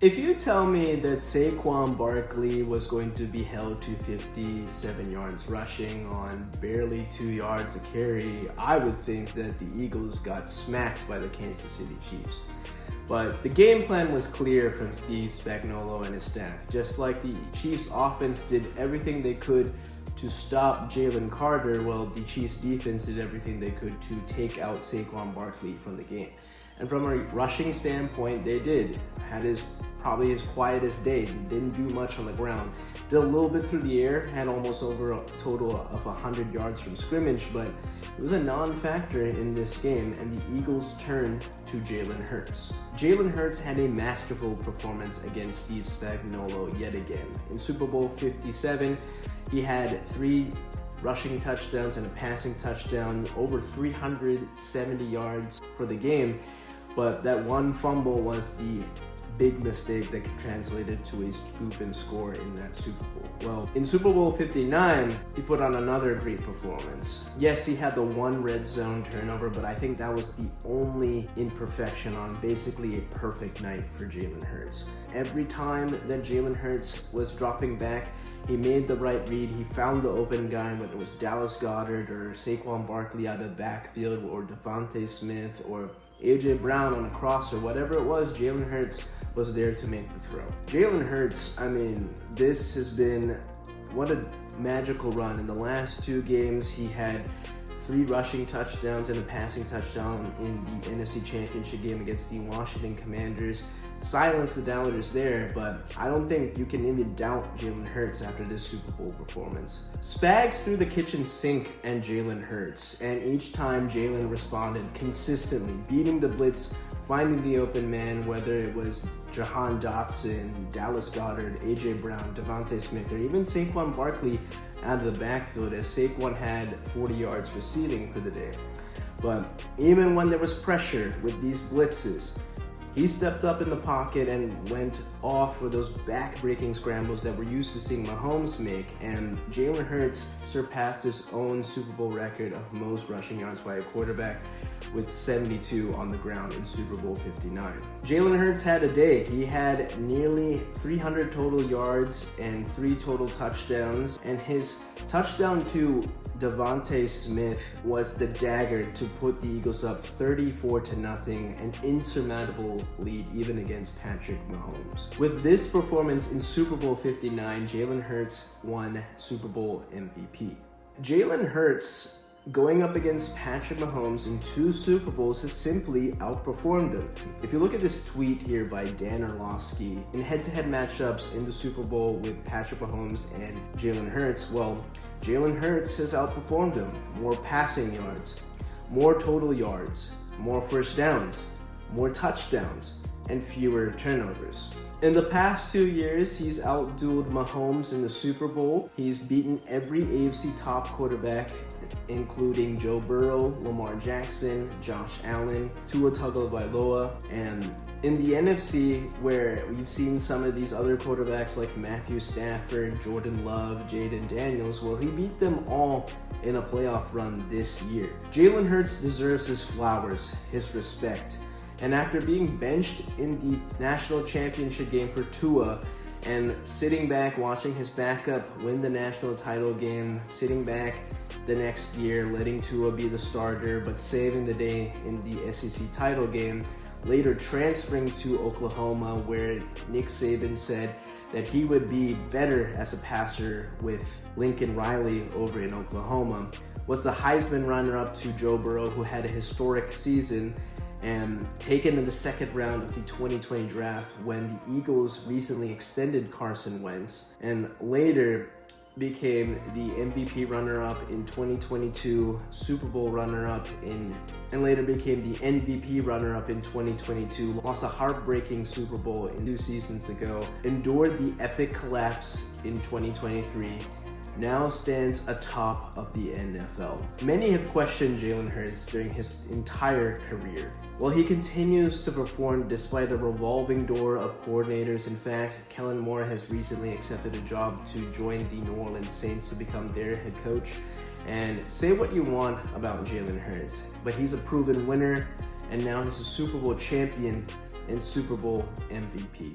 If you tell me that Saquon Barkley was going to be held to 57 yards rushing on barely 2 yards a carry, I would think that the Eagles got smacked by the Kansas City Chiefs. But the game plan was clear from Steve Spagnuolo and his staff. Just like the Chiefs offense did everything they could to stop Jalen Carter, well, the Chiefs defense did everything they could to take out Saquon Barkley from the game. And from a rushing standpoint, they did. Had probably his quietest day. Didn't do much on the ground. Did a little bit through the air. Had almost over a total of 100 yards from scrimmage, but it was a non-factor in this game, and the Eagles turned to Jalen Hurts. Jalen Hurts had a masterful performance against Steve Spagnuolo yet again. In Super Bowl 57, he had 3 rushing touchdowns and a passing touchdown, over 370 yards for the game. But that one fumble was the big mistake that translated to a scoop and score in that Super Bowl. Well, in Super Bowl 59, he put on another great performance. Yes, he had the one red zone turnover, but I think that was the only imperfection on basically a perfect night for Jalen Hurts. Every time that Jalen Hurts was dropping back, he made the right read. He found the open guy, whether it was Dallas Goedert or Saquon Barkley out of the backfield or Devontae Smith or AJ Brown on a cross or whatever it was, Jalen Hurts was there to make the throw. Jalen Hurts, this has been what a magical run. In the last 2 games, he had 3 rushing touchdowns and a passing touchdown in the NFC Championship game against the Washington Commanders. Silenced the doubters there, but I don't think you can even doubt Jalen Hurts after this Super Bowl performance. Spags threw the kitchen sink and Jalen Hurts, and each time Jalen responded consistently, beating the blitz, finding the open man, whether it was Jahan Dotson, Dallas Goedert, AJ Brown, Devontae Smith, or even Saquon Barkley out of the backfield, as Saquon had 40 yards receiving for the day. But even when there was pressure with these blitzes, he stepped up in the pocket and went off for those back-breaking scrambles that we're used to seeing Mahomes make, and Jalen Hurts surpassed his own Super Bowl record of most rushing yards by a quarterback with 72 on the ground in Super Bowl 59. Jalen Hurts had a day. He had nearly 300 total yards and 3 total touchdowns, and his touchdown to Devontae Smith was the dagger to put the Eagles up 34-0, an insurmountable lead even against Patrick Mahomes. With this performance in Super Bowl 59, Jalen Hurts won Super Bowl MVP. Jalen Hurts going up against Patrick Mahomes in 2 Super Bowls has simply outperformed him. If you look at this tweet here by Dan Orlovsky, in head-to-head matchups in the Super Bowl with Patrick Mahomes and Jalen Hurts, well, Jalen Hurts has outperformed him. More passing yards, more total yards, more first downs, more touchdowns, and fewer turnovers. In the past 2 years, he's out-dueled Mahomes in the Super Bowl. He's beaten every AFC top quarterback, including Joe Burrow, Lamar Jackson, Josh Allen, Tua Tagovailoa, and in the NFC, where we've seen some of these other quarterbacks like Matthew Stafford, Jordan Love, Jaden Daniels, well, he beat them all in a playoff run this year. Jalen Hurts deserves his flowers, his respect. And after being benched in the national championship game for Tua and sitting back watching his backup win the national title game, sitting back the next year letting Tua be the starter but saving the day in the SEC title game, later transferring to Oklahoma where Nick Saban said that he would be better as a passer with Lincoln Riley over in Oklahoma, was the Heisman runner-up to Joe Burrow, who had a historic season, and taken in the 2nd round of the 2020 draft when the Eagles recently extended Carson Wentz, and later became the MVP runner-up in 2022, Super Bowl runner-up and later became the MVP runner-up in 2022, lost a heartbreaking Super Bowl 2 seasons ago, endured the epic collapse in 2023, now stands atop of the NFL. Many have questioned Jalen Hurts during his entire career. Well, he continues to perform despite a revolving door of coordinators. In fact, Kellen Moore has recently accepted a job to join the New Orleans Saints to become their head coach. And say what you want about Jalen Hurts, but he's a proven winner, and now he's a Super Bowl champion and Super Bowl MVP.